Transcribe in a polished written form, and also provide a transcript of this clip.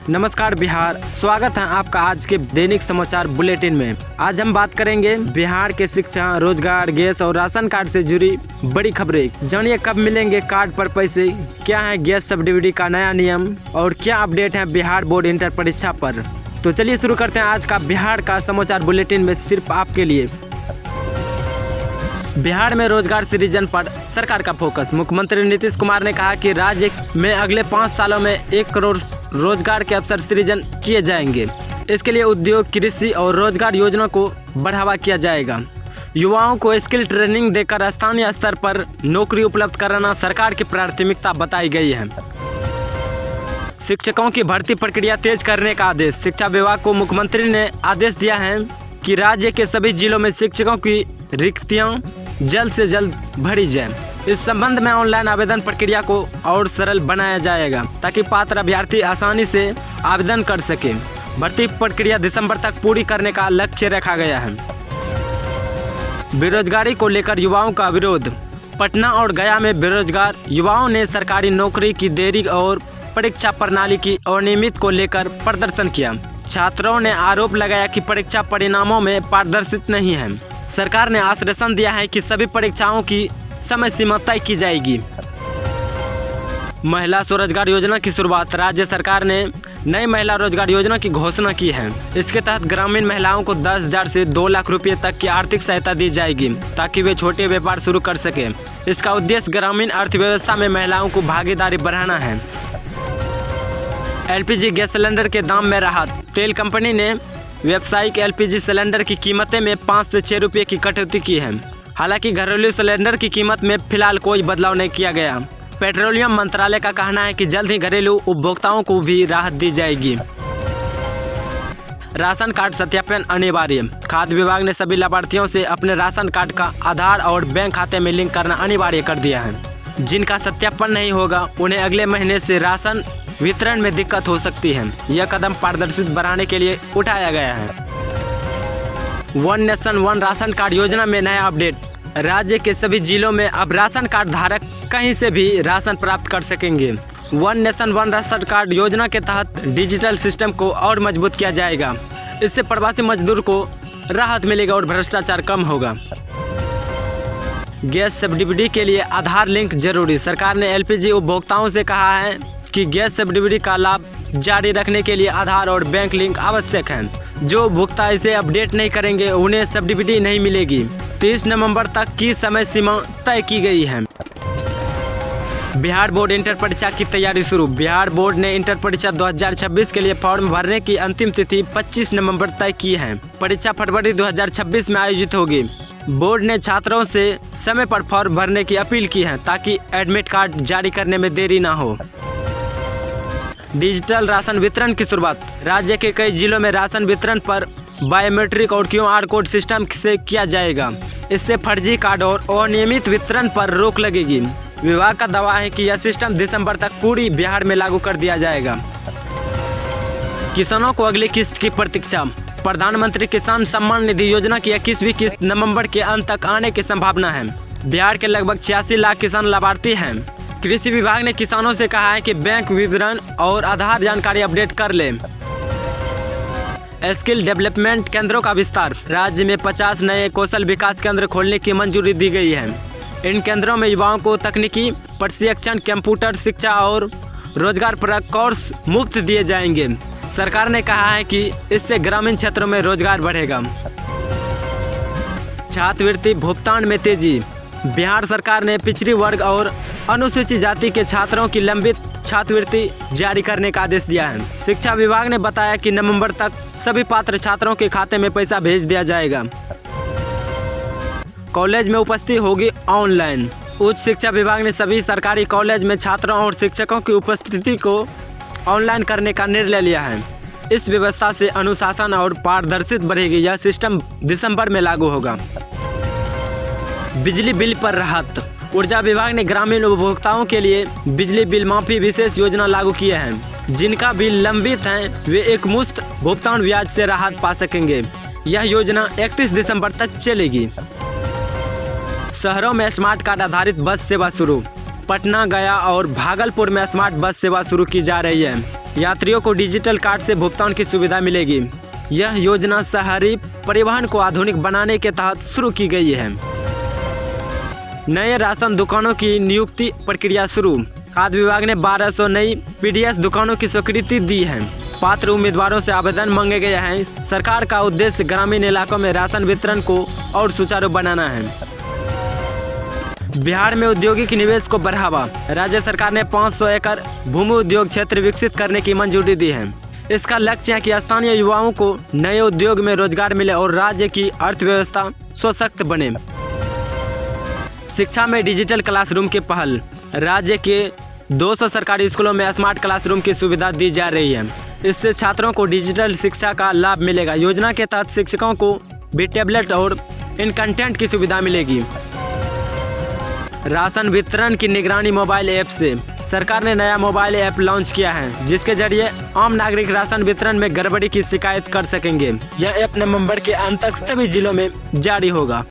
नमस्कार बिहार, स्वागत है आपका आज के दैनिक समाचार बुलेटिन में। आज हम बात करेंगे बिहार के शिक्षा, रोजगार, गैस और राशन कार्ड से जुड़ी बड़ी खबरें। जानिए कब मिलेंगे कार्ड पर पैसे, क्या है गैस सब्सिडी का नया नियम और क्या अपडेट है बिहार बोर्ड इंटर परीक्षा पर। तो चलिए शुरू करते हैं आज का बिहार का समाचार बुलेटिन में सिर्फ आपके लिए। बिहार में रोजगार सृजन पर सरकार का फोकस। मुख्यमंत्री नीतीश कुमार ने कहा कि राज्य में अगले 5 सालों में 1 करोड़ रोजगार के अवसर सृजन किए जाएंगे। इसके लिए उद्योग, कृषि और रोजगार योजना को बढ़ावा किया जाएगा। युवाओं को स्किल ट्रेनिंग देकर स्थानीय स्तर पर नौकरी उपलब्ध कराना सरकार की प्राथमिकता बताई गई है। शिक्षकों की भर्ती प्रक्रिया तेज करने का आदेश। शिक्षा विभाग को मुख्यमंत्री ने आदेश दिया है कि राज्य के सभी जिलों में शिक्षकों की रिक्तियां जल्द से जल्द भरी जाए। इस संबंध में ऑनलाइन आवेदन प्रक्रिया को और सरल बनाया जाएगा ताकि पात्र अभ्यर्थी आसानी से आवेदन कर सके। भर्ती प्रक्रिया दिसंबर तक पूरी करने का लक्ष्य रखा गया है। बेरोजगारी को लेकर युवाओं का विरोध। पटना और गया में बेरोजगार युवाओं ने सरकारी नौकरी की देरी और परीक्षा प्रणाली की अनियमित को लेकर प्रदर्शन किया। छात्रों ने आरोप लगाया कि परीक्षा परिणामों में पारदर्शिता नहीं है। सरकार ने आश्वासन दिया है कि सभी परीक्षाओं की समय सीमा तय की जाएगी। महिला स्वरोजगार योजना की शुरुआत। राज्य सरकार ने नई महिला रोजगार योजना की घोषणा की है। इसके तहत ग्रामीण महिलाओं को 10,000 से 2 लाख रुपए तक की आर्थिक सहायता दी जाएगी ताकि वे छोटे व्यापार शुरू कर सके। इसका उद्देश्य ग्रामीण अर्थव्यवस्था में महिलाओं को भागीदारी बढ़ाना है। एलपीजी गैस सिलेंडर के दाम में राहत। तेल कंपनी ने व्यावसायिक एलपीजी सिलेंडर की कीमतें में 5 से 6 रुपये की कटौती की है। हालांकि घरेलू सिलेंडर की कीमत में फिलहाल कोई बदलाव नहीं किया गया। पेट्रोलियम मंत्रालय का कहना है कि जल्द ही घरेलू उपभोक्ताओं को भी राहत दी जाएगी। राशन कार्ड सत्यापन अनिवार्य। खाद्य विभाग ने सभी लाभार्थियों से अपने राशन कार्ड का आधार और बैंक खाते में लिंक करना अनिवार्य कर दिया है। जिनका सत्यापन नहीं होगा उन्हें अगले महीने से राशन वितरण में दिक्कत हो सकती है। यह कदम पारदर्शिता बढ़ाने के लिए उठाया गया है। One nation one ration card योजना में नया अपडेट। राज्य के सभी जिलों में अब राशन कार्ड धारक कहीं से भी राशन प्राप्त कर सकेंगे। One nation one ration card योजना के तहत डिजिटल सिस्टम को और मजबूत किया जाएगा। इससे प्रवासी मजदूर को राहत मिलेगा और भ्रष्टाचार कम होगा। गैस सब्सिडी के लिए आधार लिंक जरूरी। सरकार ने एलपीजी उपभोक्ताओं से कहा है कि गैस सब्सिडी का लाभ जारी रखने के लिए आधार और बैंक लिंक आवश्यक है। जो उपभोक्ता इसे अपडेट नहीं करेंगे उन्हें सब्सिडी नहीं मिलेगी। 30 नवंबर तक की समय सीमा तय की गई है। बिहार बोर्ड इंटर परीक्षा की तैयारी शुरू। बिहार बोर्ड ने इंटर परीक्षा 2026 के लिए फॉर्म भरने की अंतिम तिथि 25 नवंबर तय की है। परीक्षा फरवरी 2026 में आयोजित होगी। बोर्ड ने छात्रों से समय पर फॉर्म भरने की अपील की है ताकि एडमिट कार्ड जारी करने में देरी न हो। डिजिटल राशन वितरण की शुरुआत। राज्य के कई जिलों में राशन वितरण पर बायोमेट्रिक और QR कोड सिस्टम से किया जाएगा। इससे फर्जी कार्ड और अनियमित वितरण पर रोक लगेगी। विभाग का दावा है कि यह सिस्टम दिसंबर तक पूरी बिहार में लागू कर दिया जाएगा। किसानों को अगली किस्त की प्रतीक्षा। प्रधानमंत्री किसान सम्मान निधि योजना की 21वीं किस्त नवंबर के अंत तक आने की संभावना है। बिहार के लगभग 86 लाख किसान लाभार्थी हैं। कृषि विभाग ने किसानों से कहा है कि बैंक विवरण और आधार जानकारी अपडेट कर लें। स्किल डेवलपमेंट केंद्रों का विस्तार। राज्य में 50 नए कौशल विकास केंद्र खोलने की मंजूरी दी गई है। इन केंद्रों में युवाओं को तकनीकी प्रशिक्षण, कंप्यूटर शिक्षा और रोजगार परक कोर्स मुफ्त दिए जाएंगे। सरकार ने कहा है कि इससे ग्रामीण क्षेत्रों में रोजगार बढ़ेगा। छात्रवृत्ति भुगतान में तेजी। बिहार सरकार ने पिछड़ी वर्ग और अनुसूचित जाति के छात्रों की लंबित छात्रवृत्ति जारी करने का आदेश दिया है। शिक्षा विभाग ने बताया कि नवंबर तक सभी पात्र छात्रों के खाते में पैसा भेज दिया जाएगा। कॉलेज में उपस्थिति होगी ऑनलाइन। उच्च शिक्षा विभाग ने सभी सरकारी कॉलेज में छात्रों और शिक्षकों की उपस्थिति को ऑनलाइन करने का निर्णय लिया है। इस व्यवस्था से अनुशासन और पारदर्शिता बढ़ेगी। यह सिस्टम दिसंबर में लागू होगा। बिजली बिल पर राहत। ऊर्जा विभाग ने ग्रामीण उपभोक्ताओं के लिए बिजली बिल माफी विशेष योजना लागू किए हैं। जिनका बिल लंबित है वे एक मुश्त भुगतान ब्याज से राहत पा सकेंगे। यह योजना 31 दिसंबर तक चलेगी। शहरों में स्मार्ट कार्ड आधारित बस सेवा शुरू। पटना, गया और भागलपुर में स्मार्ट बस सेवा शुरू की जा रही है। यात्रियों को डिजिटल कार्ड से भुगतान की सुविधा मिलेगी। यह योजना शहरी परिवहन को आधुनिक बनाने के तहत शुरू की गई है। नए राशन दुकानों की नियुक्ति प्रक्रिया शुरू। खाद्य विभाग ने 1200 नई पीडीएस दुकानों की स्वीकृति दी है। पात्र उम्मीदवारों से आवेदन मांगे गए हैं। सरकार का उद्देश्य ग्रामीण इलाकों में राशन वितरण को और सुचारू बनाना है। बिहार में औद्योगिक निवेश को बढ़ावा। राज्य सरकार ने 500 एकड़ भूमि उद्योग क्षेत्र विकसित करने की मंजूरी दी है। इसका लक्ष्य है कि स्थानीय युवाओं को नए उद्योग में रोजगार मिले और राज्य की अर्थव्यवस्था सशक्त बने। शिक्षा में डिजिटल क्लासरूम की पहल। राज्य के 200 सरकारी स्कूलों में स्मार्ट क्लासरूम की सुविधा दी जा रही है। इससे छात्रों को डिजिटल शिक्षा का लाभ मिलेगा। योजना के तहत शिक्षकों को भी टैबलेट और इन कंटेंट की सुविधा मिलेगी। राशन वितरण की निगरानी मोबाइल ऐप से। सरकार ने नया मोबाइल ऐप लॉन्च किया है, जिसके जरिए आम नागरिक राशन वितरण में गड़बड़ी की शिकायत कर सकेंगे। यह ऐप नवंबर के अंत तक सभी जिलों में जारी होगा।